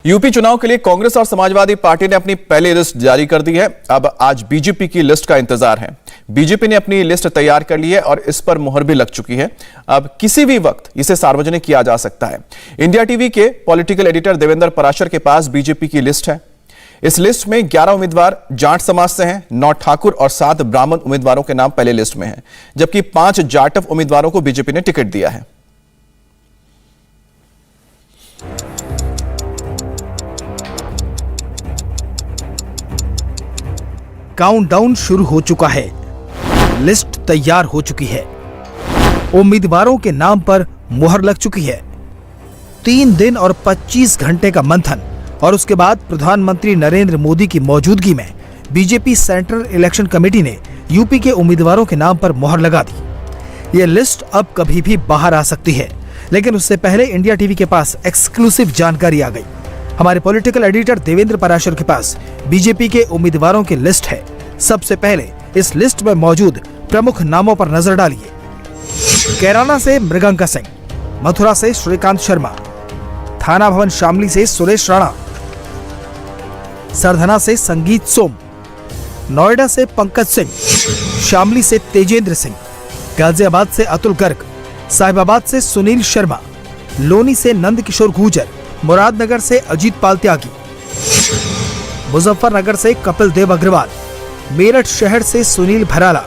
UP चुनाव के लिए कांग्रेस और समाजवादी पार्टी ने अपनी पहली लिस्ट जारी कर दी है। अब आज बीजेपी की लिस्ट का इंतजार है। बीजेपी ने अपनी लिस्ट तैयार कर ली है और इस पर मुहर भी लग चुकी है। अब किसी भी वक्त इसे सार्वजनिक किया जा सकता है। इंडिया टीवी के पॉलिटिकल एडिटर देवेंद्र पराशर के पास बीजेपी की लिस्ट है। इस लिस्ट में 11 उम्मीदवार जाट समाज से हैं, 9 ठाकुर और 7 ब्राह्मण उम्मीदवारों के नाम पहले लिस्ट में हैं, जबकि 5 जाटव उम्मीदवारों को बीजेपी ने टिकट दिया है। काउंटडाउन शुरू हो चुका है। लिस्ट तैयार हो चुकी है। उम्मीदवारों के नाम पर मुहर लग चुकी है। 3 दिन और 25 घंटे का मंथन और उसके बाद प्रधानमंत्री नरेंद्र मोदी की मौजूदगी में बीजेपी सेंट्रल इलेक्शन कमेटी ने यूपी के उम्मीदवारों के नाम पर मुहर लगा दी। यह लिस्ट अब कभी भी बाहर आ सकती है, लेकिन उससे पहले इंडिया टीवी के पास एक्सक्लूसिव जानकारी आ गई। हमारे पॉलिटिकल एडिटर देवेंद्र पराशर के पास बीजेपी के उम्मीदवारों की लिस्ट है। सबसे पहले इस लिस्ट में मौजूद प्रमुख नामों पर नजर डालिए। कैराना से मृगंका सिंह, मथुरा से श्रीकांत शर्मा, थाना भवन शामली से सुरेश राणा, सरधना से संगीत सोम, नोएडा से पंकज सिंह, शामली से तेजेंद्र सिंह, गाजियाबाद से अतुल गर्ग, साहिबाबाद से सुनील शर्मा, लोनी से नंद किशोर गुर्जर, मुरादनगर से अजीत पाल त्यागी, मुजफ्फरनगर से कपिल देव अग्रवाल, मेरठ शहर से सुनील भराला,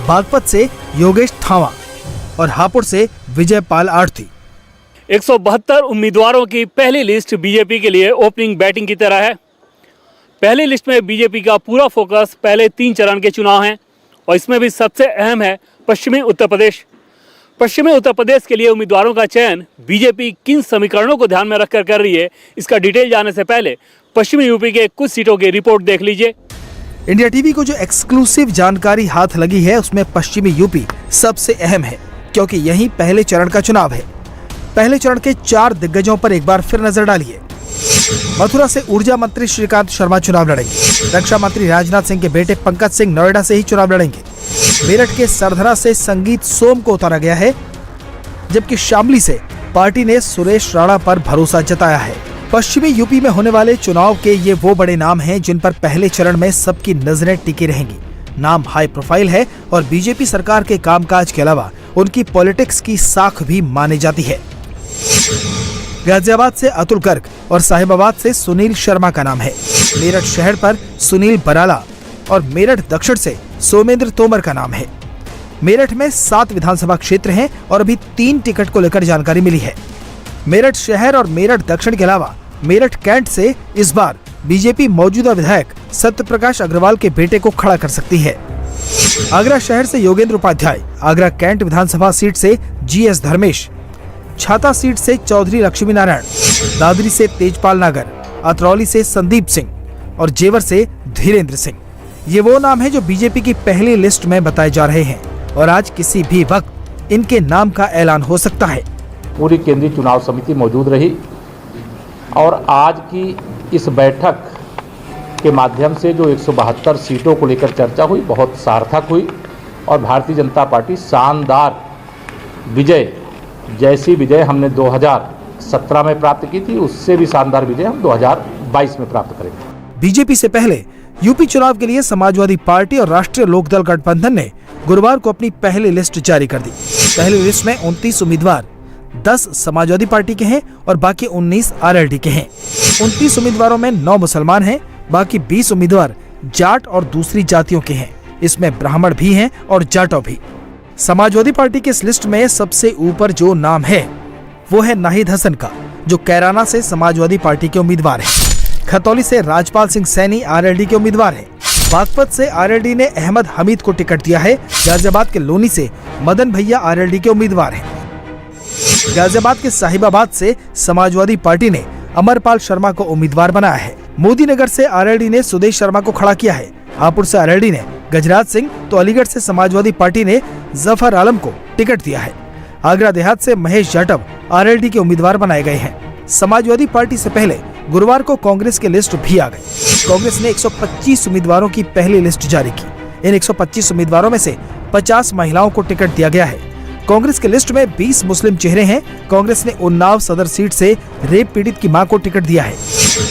बागपत से योगेश थावा और हापुड़ से विजय पाल आरती। 172 उम्मीदवारों की पहली लिस्ट बीजेपी के लिए ओपनिंग बैटिंग की तरह है। पहली लिस्ट में बीजेपी का पूरा फोकस पहले 3 चरण के चुनाव हैं और इसमें भी सबसे अहम है पश्चिमी उत्तर प्रदेश। पश्चिमी उत्तर प्रदेश के लिए उम्मीदवारों का चयन बीजेपी किन समीकरणों को ध्यान में रखकर कर रही है, इसका डिटेल जानने से पहले पश्चिमी यूपी के कुछ सीटों की रिपोर्ट देख लीजिए। इंडिया टीवी को जो एक्सक्लूसिव जानकारी हाथ लगी है उसमें पश्चिमी यूपी सबसे अहम है, क्योंकि यही पहले चरण का चुनाव है। पहले चरण के 4 दिग्गजों पर एक बार फिर नजर डालिए। मथुरा से ऊर्जा मंत्री श्रीकांत शर्मा चुनाव लड़ेंगे। रक्षा मंत्री राजनाथ सिंह के बेटे पंकज सिंह नोएडा से ही चुनाव लड़ेंगे। मेरठ के सरधना से संगीत सोम को उतारा गया है, जबकि शामली से पार्टी ने सुरेश राणा पर भरोसा जताया है। पश्चिमी यूपी में होने वाले चुनाव के ये वो बड़े नाम हैं जिन पर पहले चरण में सबकी नजरें टिकी रहेंगी। नाम हाई प्रोफाइल है और बीजेपी सरकार के कामकाज के अलावा उनकी पॉलिटिक्स की साख भी मानी जाती है। गाजियाबाद से अतुल गर्ग और साहिबाबाद से सुनील शर्मा का नाम है। मेरठ शहर पर सुनील बराला और मेरठ दक्षिण से सोमेंद्र तोमर का नाम है। मेरठ में 7 विधानसभा क्षेत्र हैं और अभी 3 टिकट को लेकर जानकारी मिली है। मेरठ शहर और मेरठ दक्षिण के अलावा मेरठ कैंट से इस बार बीजेपी मौजूदा विधायक सत्यप्रकाश अग्रवाल के बेटे को खड़ा कर सकती है। आगरा शहर से योगेंद्र उपाध्याय, आगरा कैंट विधानसभा सीट से GS धर्मेश, छाता सीट से चौधरी लक्ष्मी नारायण, दादरी से तेजपाल नागर, अतरौली से संदीप सिंह और जेवर से धीरेन्द्र सिंह। ये वो नाम है जो बीजेपी की पहली लिस्ट में बताए जा रहे हैं और आज किसी भी वक्त इनके नाम का ऐलान हो सकता है। पूरी केंद्रीय चुनाव समिति मौजूद रही और आज की इस बैठक के माध्यम से जो 172 सीटों को लेकर चर्चा हुई, बहुत सार्थक हुई और भारतीय जनता पार्टी शानदार विजय, जैसी विजय हमने 2017 में प्राप्त की थी, उससे भी शानदार विजय हम 2022 में प्राप्त करेंगे। बीजेपी से पहले यूपी चुनाव के लिए समाजवादी पार्टी और राष्ट्रीय लोकदल गठबंधन ने गुरुवार को अपनी पहली लिस्ट जारी कर दी। पहली लिस्ट में 29 उम्मीदवार 10 समाजवादी पार्टी के हैं और बाकी 19 RLD के हैं। 29 उम्मीदवारों में 9 मुसलमान हैं, बाकी 20 उम्मीदवार जाट और दूसरी जातियों के हैं। इसमें ब्राह्मण भी हैं और जाटव भी। समाजवादी पार्टी की इस लिस्ट में सबसे ऊपर जो नाम है वो है नाहिद हसन का, जो कैराना से समाजवादी पार्टी के उम्मीदवार है। खतौली से राजपाल सिंह सैनी RLD के उम्मीदवार हैं। बागपत से RLD ने अहमद हमीद को टिकट दिया है। गाजियाबाद के लोनी से मदन भैया RLD के उम्मीदवार हैं। गाजियाबाद के साहिबाबाद से समाजवादी पार्टी ने अमरपाल शर्मा को उम्मीदवार बनाया है। मोदीनगर से RLD ने सुदेश शर्मा को खड़ा किया है। हापुड़ से RLD ने गजराज सिंह तो अलीगढ़ से समाजवादी पार्टी ने जफर आलम को टिकट दिया है। आगरा देहात से महेश जाटव RLD के उम्मीदवार बनाए गए हैं। समाजवादी पार्टी से पहले गुरुवार को कांग्रेस की लिस्ट भी आ गई। कांग्रेस ने 125 उम्मीदवारों की पहली लिस्ट जारी की। इन 125 उम्मीदवारों में से 50 महिलाओं को टिकट दिया गया है। कांग्रेस की लिस्ट में 20 मुस्लिम चेहरे हैं। कांग्रेस ने उन्नाव सदर सीट से रेप पीड़ित की मां को टिकट दिया है।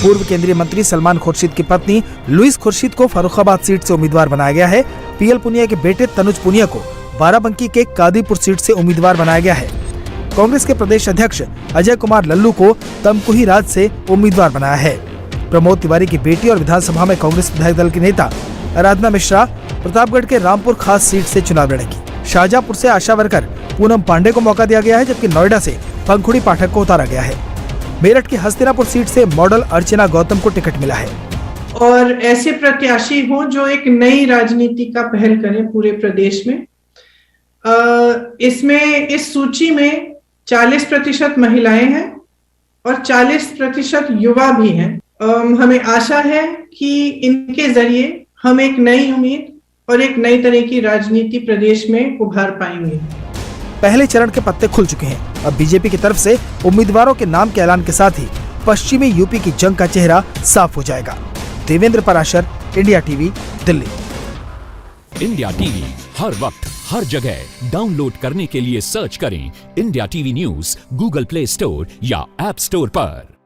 पूर्व केंद्रीय मंत्री सलमान खुर्शीद की पत्नी लुइस खुर्शीद को फर्रुखाबाद सीट से उम्मीदवार बनाया गया है। पीएल पुनिया के बेटे तनुज पुनिया को बाराबंकी के कादीपुर सीट से उम्मीदवार बनाया गया है। कांग्रेस के प्रदेश अध्यक्ष अजय कुमार लल्लू को तमकुही राज से उम्मीदवार बनाया है। प्रमोद तिवारी की बेटी और विधानसभा में कांग्रेस विधायक दल की नेता आराधना मिश्रा प्रतापगढ़ के रामपुर खास सीट से चुनाव लड़ेगी। शाहजहांपुर से आशा वर्कर पूनम पांडे को मौका दिया गया है, जबकि नोएडा से पंखुड़ी पाठक को उतारा गया है। मेरठ की हस्तिनापुर सीट से मॉडल अर्चना गौतम को टिकट मिला है। और ऐसे प्रत्याशी हों जो एक नई राजनीति का पहल करें पूरे प्रदेश में। इसमें इस सूची में 40% महिलाएं हैं और 40% युवा भी हैं। हमें आशा है कि इनके जरिए हम एक नई उम्मीद और एक नई तरह की राजनीति प्रदेश में उभार पाएंगे। पहले चरण के पत्ते खुल चुके हैं। अब बीजेपी की तरफ से उम्मीदवारों के नाम के ऐलान के साथ ही पश्चिमी यूपी की जंग का चेहरा साफ हो जाएगा। Devendra Parashar, India TV, Delhi. India TV हर वक्त हर जगह डाउनलोड करने के लिए सर्च करें India TV news Google play store या ऐप स्टोर पर।